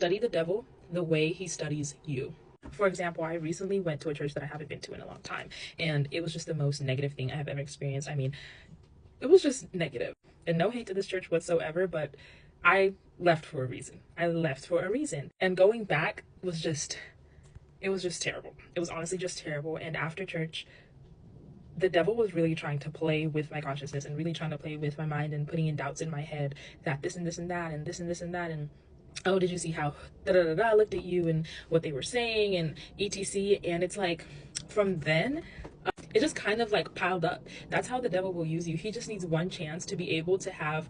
Study the devil the way he studies you. For example, I recently went to a church that I haven't been to in a long time, and it was just the most negative thing I have ever experienced. I mean, it was just negative. And no hate to this church whatsoever, but I left for a reason. I left for a reason. And going back was just, it was just terrible. It was honestly just terrible. And after church, the devil was really trying to play with my consciousness and really trying to play with my mind and putting in doubts in my head that this and this and that and this and this and that and oh, did you see how da da da da looked at you and what they were saying and etc. And it's like from then it just kind of like piled up. That's how the devil will use you. He just needs one chance to be able to have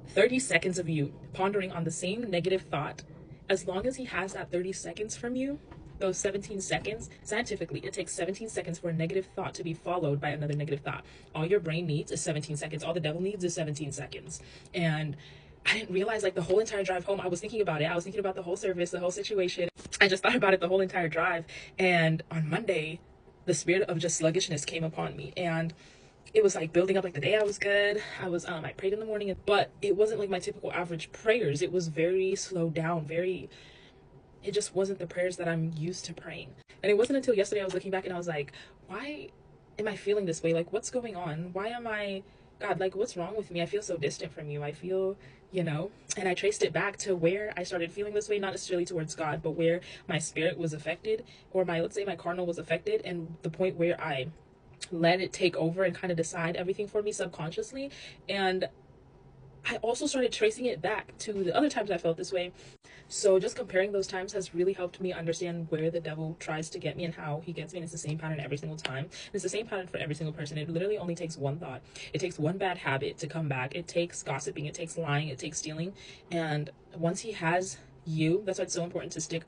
30 seconds of you pondering on the same negative thought. As long as he has that 30 seconds from you, those 17 seconds, scientifically, it takes 17 seconds for a negative thought to be followed by another negative thought. All your brain needs is 17 seconds. All the devil needs is 17 seconds. And I didn't realize, like, the whole entire drive home, I was thinking about it. I was thinking about the whole service, the whole situation. I just thought about it the whole entire drive. And on Monday, the spirit of just sluggishness came upon me. And it was like building up. Like the day I was good. I prayed in the morning, but it wasn't like my typical average prayers. It was very slowed down, it just wasn't the prayers that I'm used to praying. And it wasn't until yesterday I was looking back and I was like, why am I feeling this way? Like, what's going on? Why am I, God, like, what's wrong with me? I feel so distant from you. I feel, and I traced it back to where I started feeling this way, not necessarily towards God, but where my spirit was affected, or let's say my carnal was affected, and the point where I let it take over and kind of decide everything for me subconsciously. And I also started tracing it back to the other times I felt this way. So just comparing those times has really helped me understand where the devil tries to get me and how he gets me. And it's the same pattern every single time. And it's the same pattern for every single person. It literally only takes one thought. It takes one bad habit to come back. It takes gossiping. It takes lying. It takes stealing. And once he has you, that's why it's so important to stick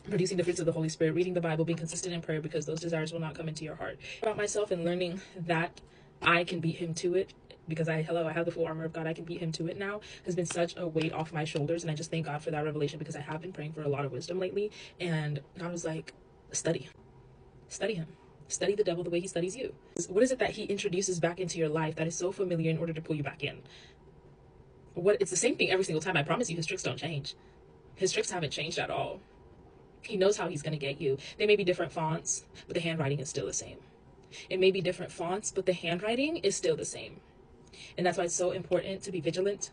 producing the fruits of the Holy Spirit, reading the Bible, being consistent in prayer, because those desires will not come into your heart. About myself and learning that I can beat him to it, because I have the full armor of God. I can beat him to it now, has been such a weight off my shoulders. And I just thank God for that revelation, because I have been praying for a lot of wisdom lately. And God was like, study him. Study the devil the way he studies you. What is it that he introduces back into your life that is so familiar in order to pull you back in? It's the same thing every single time. I promise you, his tricks don't change. His tricks haven't changed at all. He knows how he's going to get you. They may be different fonts, but the handwriting is still the same. It may be different fonts, but the handwriting is still the same. And that's why it's so important to be vigilant,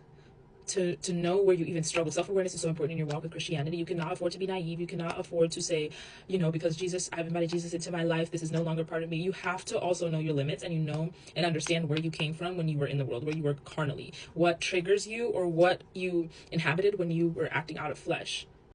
to know where you even struggle. Self-awareness is so important in your walk with Christianity. You cannot afford to be naive. You cannot afford to say, because I've invited Jesus into my life, this is no longer part of me. You have to also know your limits, and and understand where you came from when you were in the world, where you were carnally, what triggers you, or what you inhabited when you were acting out of flesh.